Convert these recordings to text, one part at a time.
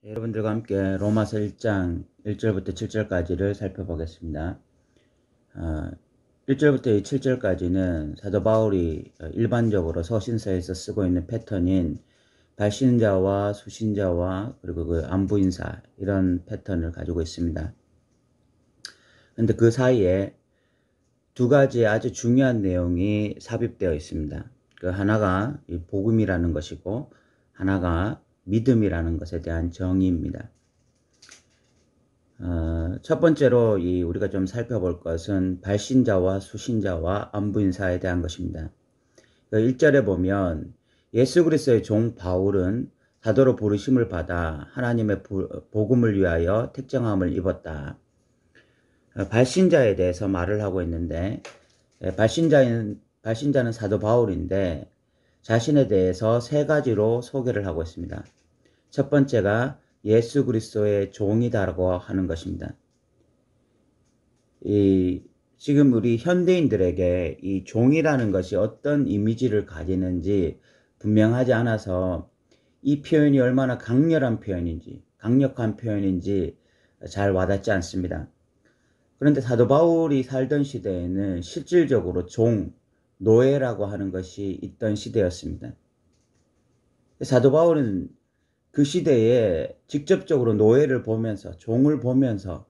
여러분들과 함께 로마서 1장 1절부터 7절까지를 살펴보겠습니다. 1절부터 7절까지는 사도 바울이 일반적으로 서신서에서 쓰고 있는 패턴인 발신자와 수신자와 그리고 그 안부인사, 이런 패턴을 가지고 있습니다. 그런데 그 사이에 두 가지 아주 중요한 내용이 삽입되어 있습니다. 그 하나가 이 복음이라는 것이고 하나가 믿음이라는 것에 대한 정의입니다. 첫 번째로 우리가 좀 살펴볼 것은 발신자와 수신자와 안부인사에 대한 것입니다. 1절에 보면 예수 그리스도의 종 바울은 사도로 부르심을 받아 하나님의 복음을 위하여 택정함을 입었다. 발신자에 대해서 말을 하고 있는데, 발신자는 사도 바울인데 자신에 대해서 세 가지로 소개를 하고 있습니다. 첫 번째가 예수 그리스도의 종이다라고 하는 것입니다. 지금 우리 현대인들에게 이 종이라는 것이 어떤 이미지를 가지는지 분명하지 않아서 이 표현이 얼마나 강렬한 표현인지, 강력한 표현인지 잘 와닿지 않습니다. 그런데 사도 바울이 살던 시대에는 실질적으로 종, 노예라고 하는 것이 있던 시대였습니다. 사도 바울은 그 시대에 직접적으로 노예를 보면서, 종을 보면서,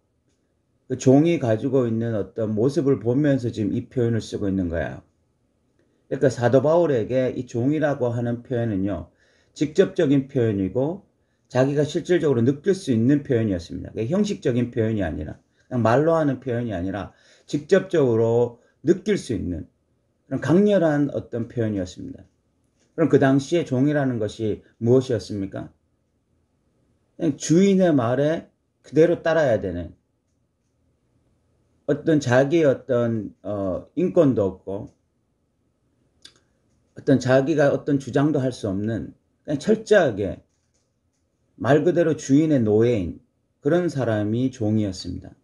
그 종이 가지고 있는 어떤 모습을 보면서 지금 이 표현을 쓰고 있는 거예요. 그러니까 사도 바울에게 이 종이라고 하는 표현은요, 직접적인 표현이고 자기가 실질적으로 느낄 수 있는 표현이었습니다. 형식적인 표현이 아니라, 그냥 말로 하는 표현이 아니라 직접적으로 느낄 수 있는 그런 강렬한 어떤 표현이었습니다. 그럼 그 당시에 종이라는 것이 무엇이었습니까? 그냥 주인의 말에 그대로 따라야 되는, 어떤 자기의 어떤 인권도 없고 어떤 자기가 어떤 주장도 할 수 없는, 그냥 철저하게 말 그대로 주인의 노예인 그런 사람이 종이었습니다.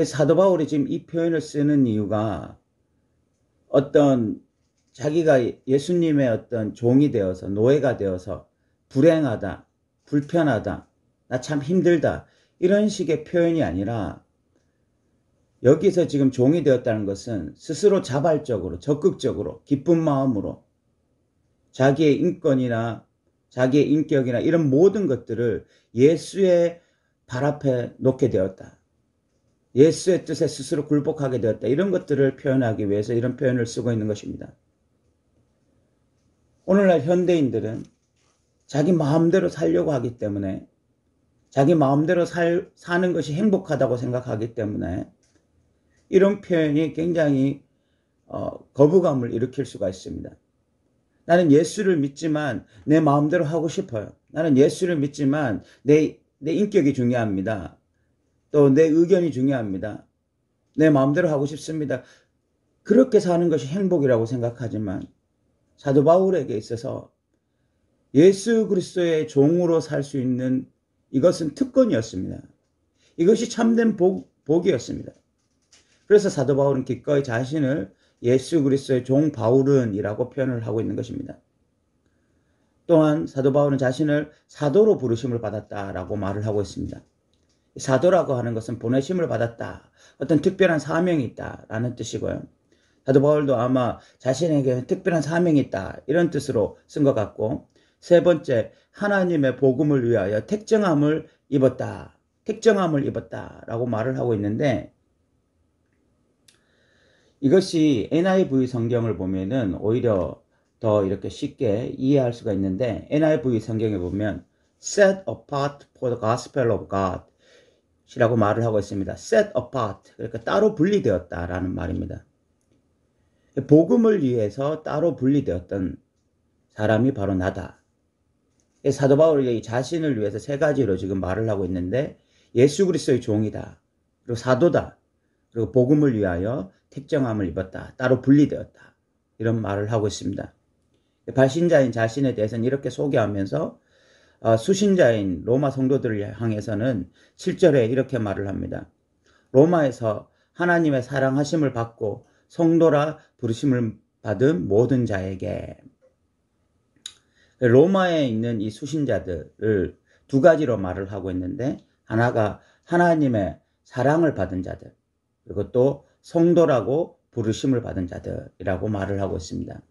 사도 바울이 지금 이 표현을 쓰는 이유가 어떤 자기가 예수님의 어떤 종이 되어서, 노예가 되어서 불행하다, 불편하다, 나 참 힘들다, 이런 식의 표현이 아니라, 여기서 지금 종이 되었다는 것은 스스로 자발적으로, 적극적으로, 기쁜 마음으로 자기의 인권이나 자기의 인격이나 이런 모든 것들을 예수의 발 앞에 놓게 되었다. 예수의 뜻에 스스로 굴복하게 되었다. 이런 것들을 표현하기 위해서 이런 표현을 쓰고 있는 것입니다. 오늘날 현대인들은 자기 마음대로 살려고 하기 때문에, 자기 마음대로 사는 것이 행복하다고 생각하기 때문에 이런 표현이 굉장히 거부감을 일으킬 수가 있습니다. 나는 예수를 믿지만 내 마음대로 하고 싶어요. 나는 예수를 믿지만 내 인격이 중요합니다. 또 내 의견이 중요합니다. 내 마음대로 하고 싶습니다. 그렇게 사는 것이 행복이라고 생각하지만 사도 바울에게 있어서 예수 그리스도의 종으로 살 수 있는 이것은 특권이었습니다. 이것이 참된 복이었습니다. 그래서 사도 바울은 기꺼이 자신을 예수 그리스도의 종 바울은이라고 표현을 하고 있는 것입니다. 또한 사도 바울은 자신을 사도로 부르심을 받았다라고 말을 하고 있습니다. 사도라고 하는 것은 보내심을 받았다, 어떤 특별한 사명이 있다라는 뜻이고요. 사도 바울도 아마 자신에게 특별한 사명이 있다, 이런 뜻으로 쓴 것 같고, 세 번째, 하나님의 복음을 위하여 택정함을 입었다라고 말을 하고 있는데, 이것이 NIV 성경을 보면은 오히려 더 이렇게 쉽게 이해할 수가 있는데, NIV 성경에 보면 set apart for the gospel of God 이라고 말을 하고 있습니다. set apart, 그러니까 따로 분리되었다라는 말입니다. 복음을 위해서 따로 분리되었던 사람이 바로 나다. 사도 바울이 자신을 위해서 세 가지로 지금 말을 하고 있는데, 예수 그리스도의 종이다, 그리고 사도다, 그리고 복음을 위하여 택정함을 입었다, 따로 분리되었다, 이런 말을 하고 있습니다. 발신자인 자신에 대해서는 이렇게 소개하면서 수신자인 로마 성도들을 향해서는 7절에 이렇게 말을 합니다. 로마에서 하나님의 사랑하심을 받고 성도라 부르심을 받은 모든 자에게. 로마에 있는 이 수신자들을 두 가지로 말을 하고 있는데, 하나가 하나님의 사랑을 받은 자들, 그리고 또 성도라고 부르심을 받은 자들이라고 말을 하고 있습니다.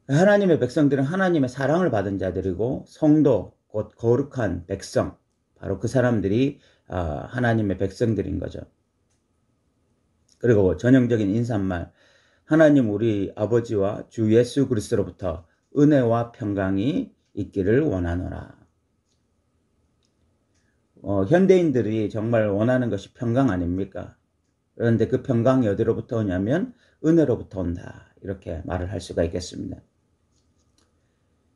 하나님의 백성들은 하나님의 사랑을 받은 자들이고, 성도, 곧 거룩한 백성, 바로 그 사람들이 하나님의 백성들인 거죠. 그리고 전형적인 인사말, 하나님 우리 아버지와 주 예수 그리스도로부터 은혜와 평강이 있기를 원하노라. 현대인들이 정말 원하는 것이 평강 아닙니까? 그런데 그 평강이 어디로부터 오냐면 은혜로부터 온다. 이렇게 말을 할 수가 있겠습니다.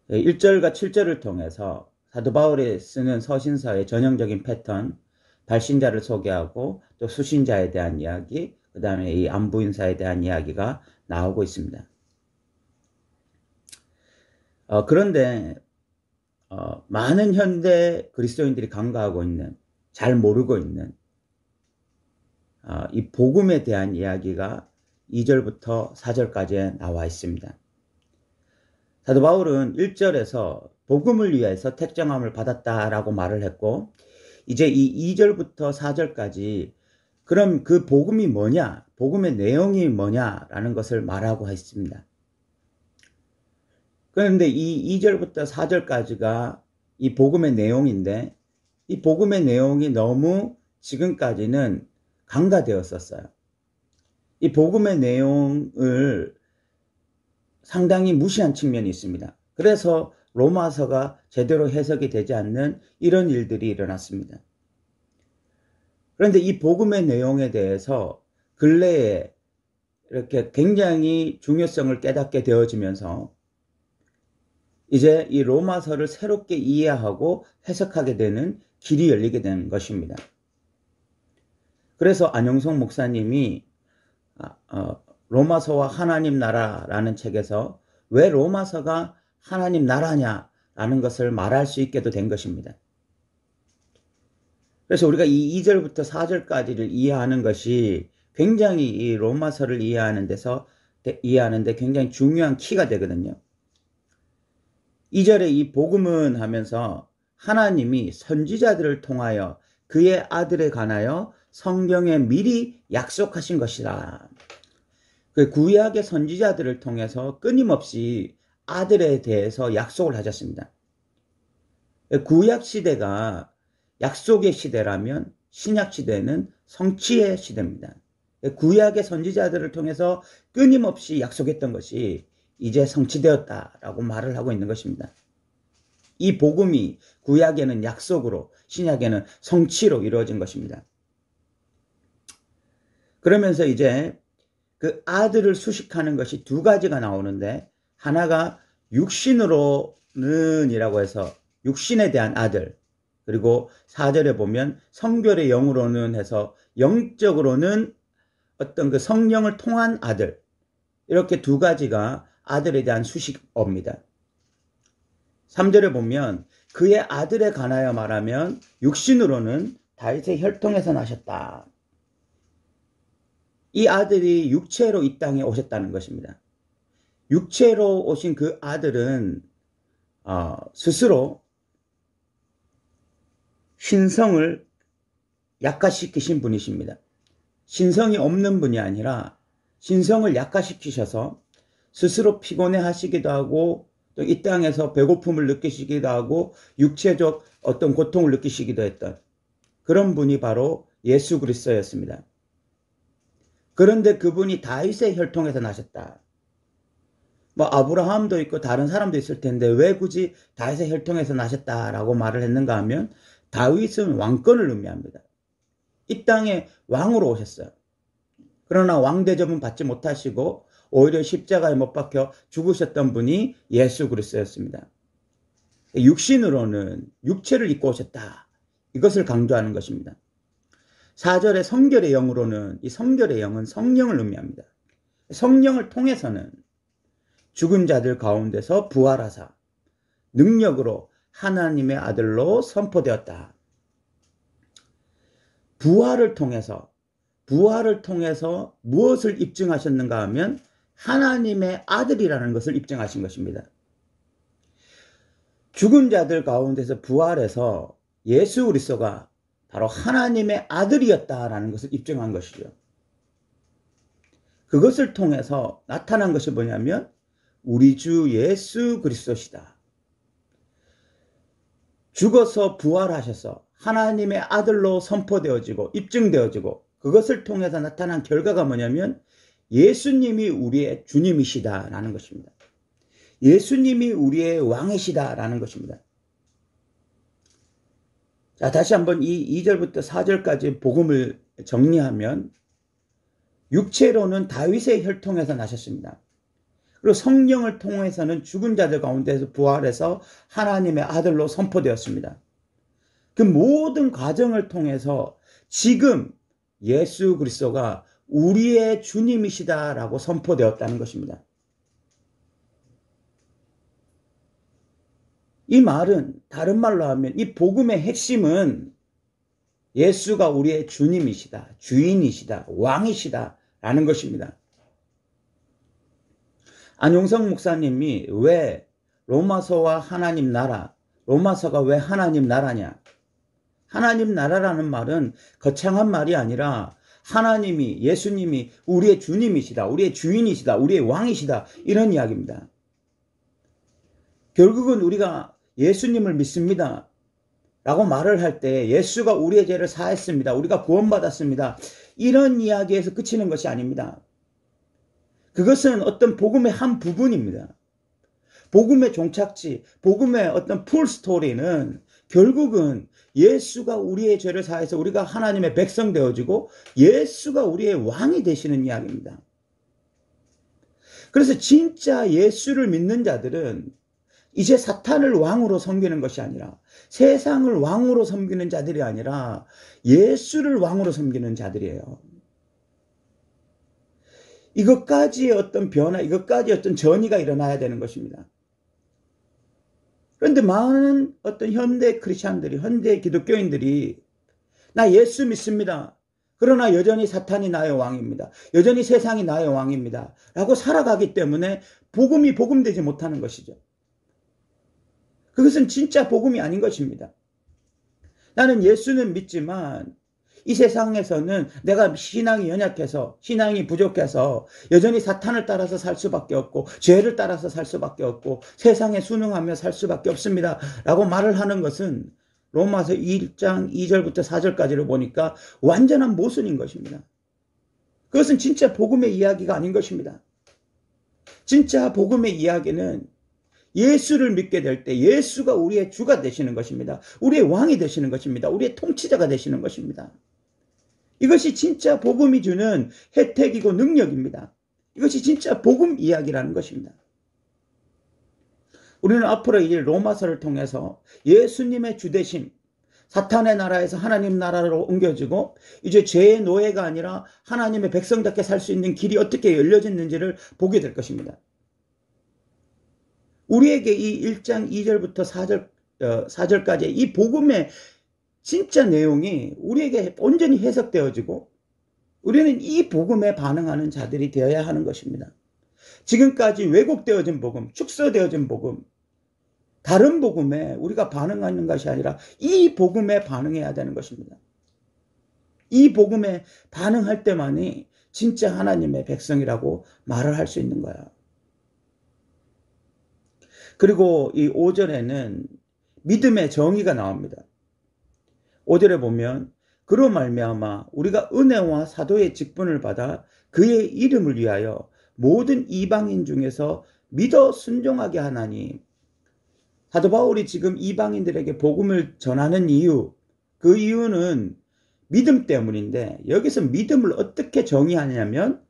1절과 7절을 통해서 사도 바울이 쓰는 서신서의 전형적인 패턴, 발신자를 소개하고 또 수신자에 대한 이야기, 그 다음에 이 안부인사에 대한 이야기가 나오고 있습니다. 그런데 많은 현대 그리스도인들이 간과하고 있는, 잘 모르고 있는 이 복음에 대한 이야기가 2절부터 4절까지에 나와 있습니다. 사도 바울은 1절에서 복음을 위해서 택정함을 받았다라고 말을 했고, 이제 이 2절부터 4절까지 그럼 그 복음이 뭐냐, 복음의 내용이 뭐냐라는 것을 말하고 있습니다. 그런데 이 2절부터 4절까지가 이 복음의 내용인데, 이 복음의 내용이 너무 지금까지는 간과되었었어요. 이 복음의 내용을 상당히 무시한 측면이 있습니다. 그래서 로마서가 제대로 해석이 되지 않는 이런 일들이 일어났습니다. 그런데 이 복음의 내용에 대해서 근래에 이렇게 굉장히 중요성을 깨닫게 되어지면서 이제 이 로마서를 새롭게 이해하고 해석하게 되는 길이 열리게 된 것입니다. 그래서 안영석 목사님이 로마서와 하나님 나라라는 책에서 왜 로마서가 하나님 나라냐라는 것을 말할 수 있게도 된 것입니다. 그래서 우리가 이 2절부터 4절까지를 이해하는 것이 굉장히 이 로마서를 이해하는데 굉장히 중요한 키가 되거든요. 2절에 이 복음은 하면서 하나님이 선지자들을 통하여 그의 아들에 관하여 성경에 미리 약속하신 것이라. 그 구약의 선지자들을 통해서 끊임없이 아들에 대해서 약속을 하셨습니다. 구약 시대가 약속의 시대라면 신약 시대는 성취의 시대입니다. 구약의 선지자들을 통해서 끊임없이 약속했던 것이 이제 성취되었다라고 말을 하고 있는 것입니다. 이 복음이 구약에는 약속으로, 신약에는 성취로 이루어진 것입니다. 그러면서 이제 그 아들을 수식하는 것이 두 가지가 나오는데, 하나가 육신으로는 이라고 해서 육신에 대한 아들, 그리고 4절에 보면 성결의 영으로는 해서 영적으로는 어떤 그 성령을 통한 아들, 이렇게 두 가지가 아들에 대한 수식어입니다. 3절에 보면 그의 아들에 관하여 말하면 육신으로는 다윗의 혈통에서 나셨다. 이 아들이 육체로 이 땅에 오셨다는 것입니다. 육체로 오신 그 아들은 스스로 신성을 약화시키신 분이십니다. 신성이 없는 분이 아니라 신성을 약화시키셔서 스스로 피곤해 하시기도 하고, 또 이 땅에서 배고픔을 느끼시기도 하고 육체적 어떤 고통을 느끼시기도 했던 그런 분이 바로 예수 그리스도였습니다. 그런데 그분이 다윗의 혈통에서 나셨다. 아브라함도 있고 다른 사람도 있을 텐데 왜 굳이 다윗의 혈통에서 나셨다라고 말을 했는가 하면, 다윗은 왕권을 의미합니다. 이 땅에 왕으로 오셨어요. 그러나 왕 대접은 받지 못하시고 오히려 십자가에 못 박혀 죽으셨던 분이 예수 그리스도였습니다. 육신으로는 육체를 입고 오셨다. 이것을 강조하는 것입니다. 4절의 성결의 영으로는, 이 성결의 영은 성령을 의미합니다. 성령을 통해서는 죽은 자들 가운데서 부활하사 능력으로 하나님의 아들로 선포되었다. 부활을 통해서 무엇을 입증하셨는가 하면 하나님의 아들이라는 것을 입증하신 것입니다. 죽은 자들 가운데서 부활해서 예수 그리스도가 바로 하나님의 아들이었다라는 것을 입증한 것이죠. 그것을 통해서 나타난 것이 뭐냐면 우리 주 예수 그리스도시다. 죽어서 부활하셔서 하나님의 아들로 선포되어지고 입증되어지고 그것을 통해서 나타난 결과가 뭐냐면 예수님이 우리의 주님이시다라는 것입니다. 예수님이 우리의 왕이시다라는 것입니다. 자, 다시 한번 이 2절부터 4절까지 복음을 정리하면 육체로는 다윗의 혈통에서 나셨습니다. 그리고 성령을 통해서는 죽은 자들 가운데서 부활해서 하나님의 아들로 선포되었습니다. 그 모든 과정을 통해서 지금 예수 그리스도가 우리의 주님이시다라고 선포되었다는 것입니다. 이 말은 다른 말로 하면 이 복음의 핵심은 예수가 우리의 주님이시다, 주인이시다, 왕이시다 라는 것입니다. 안용석 목사님이 왜 로마서와 하나님 나라, 로마서가 왜 하나님 나라냐? 하나님 나라라는 말은 거창한 말이 아니라 하나님이, 예수님이 우리의 주님이시다, 우리의 주인이시다, 우리의 왕이시다 이런 이야기입니다. 결국은 우리가 예수님을 믿습니다 라고 말을 할 때 예수가 우리의 죄를 사했습니다, 우리가 구원받았습니다 이런 이야기에서 그치는 것이 아닙니다. 그것은 어떤 복음의 한 부분입니다. 복음의 종착지, 복음의 어떤 풀스토리는 결국은 예수가 우리의 죄를 사해서 우리가 하나님의 백성 되어지고 예수가 우리의 왕이 되시는 이야기입니다. 그래서 진짜 예수를 믿는 자들은 이제 사탄을 왕으로 섬기는 것이 아니라 세상을 왕으로 섬기는 자들이 아니라 예수를 왕으로 섬기는 자들이에요. 이것까지의 어떤 변화, 이것까지의 어떤 전이가 일어나야 되는 것입니다. 그런데 많은 어떤 현대 크리스찬들이, 현대 기독교인들이 나 예수 믿습니다. 그러나 여전히 사탄이 나의 왕입니다. 여전히 세상이 나의 왕입니다. 라고 살아가기 때문에 복음이 복음되지 못하는 것이죠. 그것은 진짜 복음이 아닌 것입니다. 나는 예수는 믿지만 이 세상에서는 내가 신앙이 연약해서, 신앙이 부족해서 여전히 사탄을 따라서 살 수밖에 없고 죄를 따라서 살 수밖에 없고 세상에 순응하며 살 수밖에 없습니다 라고 말을 하는 것은 로마서 1장 2절부터 4절까지를 보니까 완전한 모순인 것입니다. 그것은 진짜 복음의 이야기가 아닌 것입니다. 진짜 복음의 이야기는 예수를 믿게 될 때 예수가 우리의 주가 되시는 것입니다. 우리의 왕이 되시는 것입니다. 우리의 통치자가 되시는 것입니다. 이것이 진짜 복음이 주는 혜택이고 능력입니다. 이것이 진짜 복음 이야기라는 것입니다. 우리는 앞으로 이 로마서를 통해서 예수님의 주되심, 사탄의 나라에서 하나님 나라로 옮겨지고 이제 죄의 노예가 아니라 하나님의 백성답게 살 수 있는 길이 어떻게 열려졌는지를 보게 될 것입니다. 우리에게 이 1장 2절부터 4절까지 이 복음의 진짜 내용이 우리에게 온전히 해석되어지고 우리는 이 복음에 반응하는 자들이 되어야 하는 것입니다. 지금까지 왜곡되어진 복음, 축소되어진 복음, 다른 복음에 우리가 반응하는 것이 아니라 이 복음에 반응해야 되는 것입니다. 이 복음에 반응할 때만이 진짜 하나님의 백성이라고 말을 할 수 있는 거야. 그리고 이 5절에는 믿음의 정의가 나옵니다. 5절에 보면 그로 말미암아 우리가 은혜와 사도의 직분을 받아 그의 이름을 위하여 모든 이방인 중에서 믿어 순종하게 하나니, 사도 바울이 지금 이방인들에게 복음을 전하는 이유, 그 이유는 믿음 때문인데 여기서 믿음을 어떻게 정의하냐면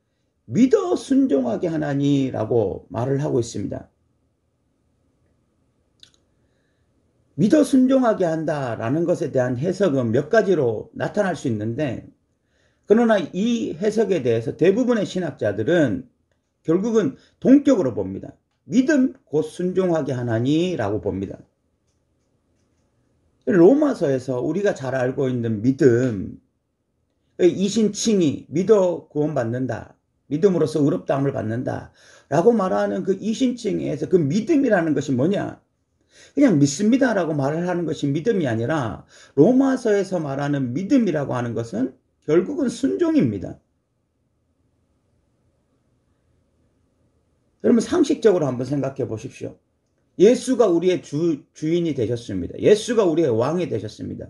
믿어 순종하게 하나니라고 말을 하고 있습니다. 믿어 순종하게 한다라는 것에 대한 해석은 몇 가지로 나타날 수 있는데, 그러나 이 해석에 대해서 대부분의 신학자들은 결국은 동격으로 봅니다. 믿음 곧 순종하게 하나니라고 봅니다. 로마서에서 우리가 잘 알고 있는 믿음, 이신칭의 믿어 구원받는다, 믿음으로써 의롭다함을 받는다 라고 말하는 그 이신칭에서 그 믿음이라는 것이 뭐냐? 그냥 믿습니다라고 말을 하는 것이 믿음이 아니라 로마서에서 말하는 믿음이라고 하는 것은 결국은 순종입니다. 여러분 상식적으로 한번 생각해 보십시오. 예수가 우리의 주인이 되셨습니다. 예수가 우리의 왕이 되셨습니다.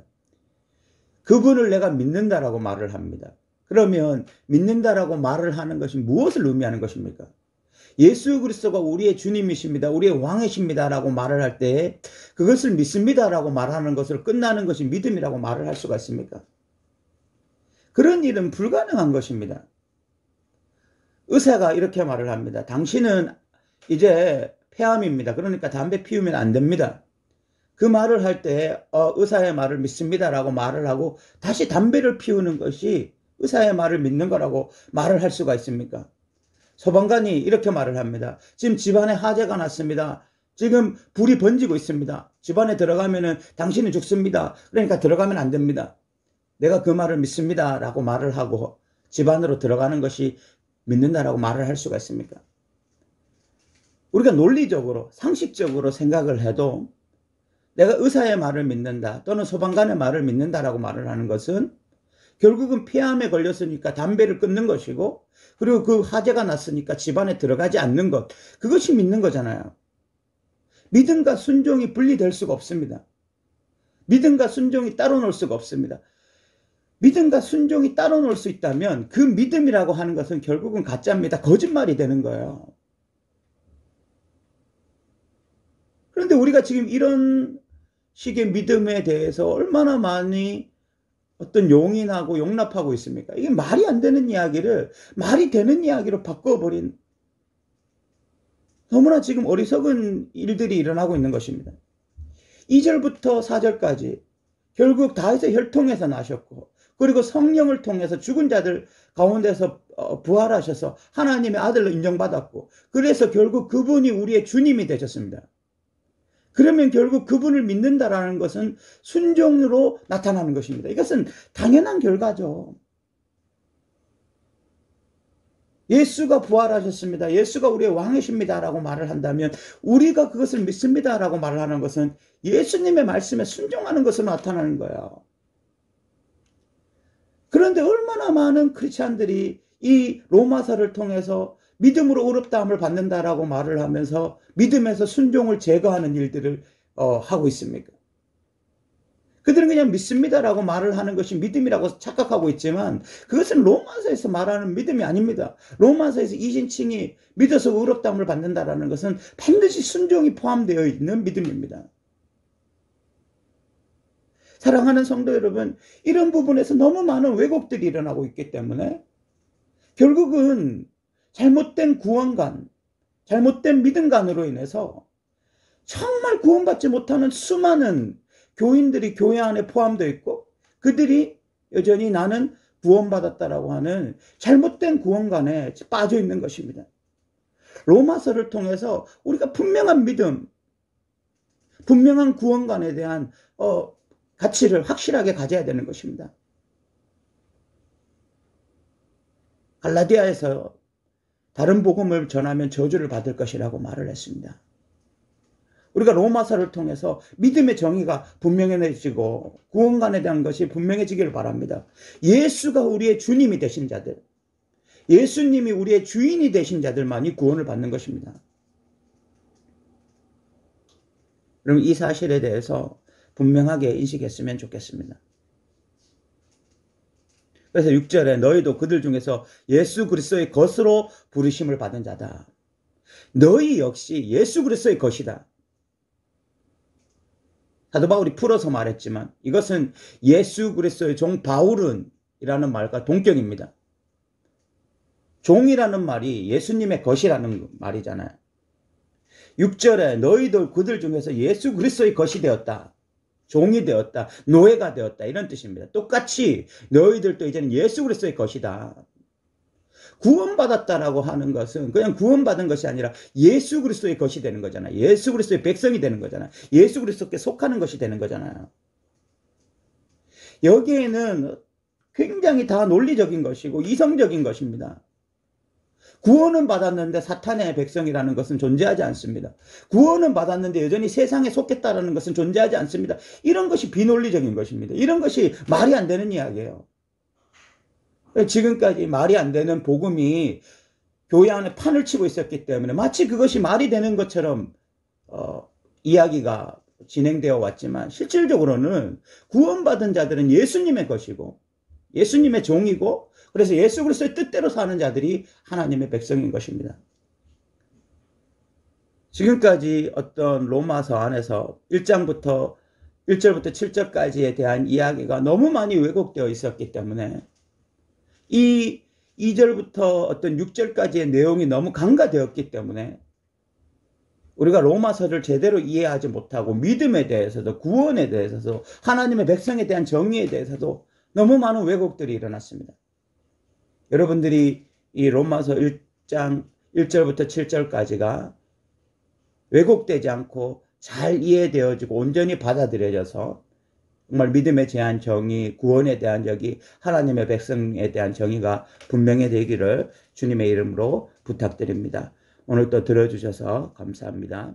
그분을 내가 믿는다라고 말을 합니다. 그러면 믿는다라고 말을 하는 것이 무엇을 의미하는 것입니까? 예수 그리스도가 우리의 주님이십니다. 우리의 왕이십니다. 라고 말을 할 때 그것을 믿습니다. 라고 말하는 것을 끝나는 것이 믿음이라고 말을 할 수가 있습니까? 그런 일은 불가능한 것입니다. 의사가 이렇게 말을 합니다. 당신은 이제 폐암입니다. 그러니까 담배 피우면 안 됩니다. 그 말을 할 때 의사의 말을 믿습니다. 라고 말을 하고 다시 담배를 피우는 것이 의사의 말을 믿는 거라고 말을 할 수가 있습니까? 소방관이 이렇게 말을 합니다. 지금 집안에 화재가 났습니다. 지금 불이 번지고 있습니다. 집안에 들어가면은 당신은 죽습니다. 그러니까 들어가면 안 됩니다. 내가 그 말을 믿습니다. 라고 말을 하고 집안으로 들어가는 것이 믿는다라고 말을 할 수가 있습니까? 우리가 논리적으로 상식적으로 생각을 해도 내가 의사의 말을 믿는다 또는 소방관의 말을 믿는다라고 말을 하는 것은 결국은 폐암에 걸렸으니까 담배를 끊는 것이고 그리고 그 화재가 났으니까 집안에 들어가지 않는 것, 그것이 믿는 거잖아요. 믿음과 순종이 분리될 수가 없습니다. 믿음과 순종이 따로 놀 수가 없습니다. 믿음과 순종이 따로 놀 수 있다면 그 믿음이라고 하는 것은 결국은 가짜입니다. 거짓말이 되는 거예요. 그런데 우리가 지금 이런 식의 믿음에 대해서 얼마나 많이 어떤 용인하고 용납하고 있습니까? 이게 말이 안 되는 이야기를 말이 되는 이야기로 바꿔버린 너무나 지금 어리석은 일들이 일어나고 있는 것입니다. 2절부터 4절까지 결국 다윗의 혈통에서 나셨고 그리고 성령을 통해서 죽은 자들 가운데서 부활하셔서 하나님의 아들로 인정받았고 그래서 결국 그분이 우리의 주님이 되셨습니다. 그러면 결국 그분을 믿는다라는 것은 순종으로 나타나는 것입니다. 이것은 당연한 결과죠. 예수가 부활하셨습니다. 예수가 우리의 왕이십니다. 라고 말을 한다면 우리가 그것을 믿습니다. 라고 말을 하는 것은 예수님의 말씀에 순종하는 것으로 나타나는 거예요. 그런데 얼마나 많은 크리스찬들이 이 로마서를 통해서 믿음으로 의롭다함을 받는다라고 말을 하면서 믿음에서 순종을 제거하는 일들을 하고 있습니까? 그들은 그냥 믿습니다라고 말을 하는 것이 믿음이라고 착각하고 있지만 그것은 로마서에서 말하는 믿음이 아닙니다. 로마서에서 이신칭이 믿어서 의롭다함을 받는다라는 것은 반드시 순종이 포함되어 있는 믿음입니다. 사랑하는 성도 여러분, 이런 부분에서 너무 많은 왜곡들이 일어나고 있기 때문에 결국은 잘못된 구원관, 잘못된 믿음관으로 인해서 정말 구원받지 못하는 수많은 교인들이 교회 안에 포함되어 있고 그들이 여전히 나는 구원받았다라고 하는 잘못된 구원관에 빠져 있는 것입니다. 로마서를 통해서 우리가 분명한 믿음, 분명한 구원관에 대한 가치를 확실하게 가져야 되는 것입니다. 갈라디아에서 다른 복음을 전하면 저주를 받을 것이라고 말을 했습니다. 우리가 로마서를 통해서 믿음의 정의가 분명해지고 구원관에 대한 것이 분명해지기를 바랍니다. 예수가 우리의 주님이 되신 자들, 예수님이 우리의 주인이 되신 자들만이 구원을 받는 것입니다. 그럼 이 사실에 대해서 분명하게 인식했으면 좋겠습니다. 그래서 6절에 너희도 그들 중에서 예수 그리스도의 것으로 부르심을 받은 자다. 너희 역시 예수 그리스도의 것이다. 사도 바울이 풀어서 말했지만 이것은 예수 그리스도의 종 바울은이라는 말과 동격입니다. 종이라는 말이 예수님의 것이라는 말이잖아요. 6절에 너희도 그들 중에서 예수 그리스도의 것이 되었다. 종이 되었다. 노예가 되었다. 이런 뜻입니다. 똑같이 너희들도 이제는 예수 그리스도의 것이다. 구원받았다라고 하는 것은 그냥 구원받은 것이 아니라 예수 그리스도의 것이 되는 거잖아요. 예수 그리스도의 백성이 되는 거잖아요. 예수 그리스도께 속하는 것이 되는 거잖아요. 여기에는 굉장히 다 논리적인 것이고 이성적인 것입니다. 구원은 받았는데 사탄의 백성이라는 것은 존재하지 않습니다. 구원은 받았는데 여전히 세상에 속했다라는 것은 존재하지 않습니다. 이런 것이 비논리적인 것입니다. 이런 것이 말이 안 되는 이야기예요. 지금까지 말이 안 되는 복음이 교회 안에 판을 치고 있었기 때문에 마치 그것이 말이 되는 것처럼 이야기가 진행되어 왔지만, 실질적으로는 구원받은 자들은 예수님의 것이고 예수님의 종이고, 그래서 예수 그리스도의 뜻대로 사는 자들이 하나님의 백성인 것입니다. 지금까지 어떤 로마서 안에서 1절부터 7절까지에 대한 이야기가 너무 많이 왜곡되어 있었기 때문에 이 2절부터 어떤 6절까지의 내용이 너무 간과되었기 때문에 우리가 로마서를 제대로 이해하지 못하고 믿음에 대해서도, 구원에 대해서도, 하나님의 백성에 대한 정의에 대해서도 너무 많은 왜곡들이 일어났습니다. 여러분들이 이 로마서 1장 1절부터 7절까지가 왜곡되지 않고 잘 이해되어지고 온전히 받아들여져서 정말 믿음에 대한 정의, 구원에 대한 정의, 하나님의 백성에 대한 정의가 분명히 되기를 주님의 이름으로 부탁드립니다. 오늘 또 들어주셔서 감사합니다.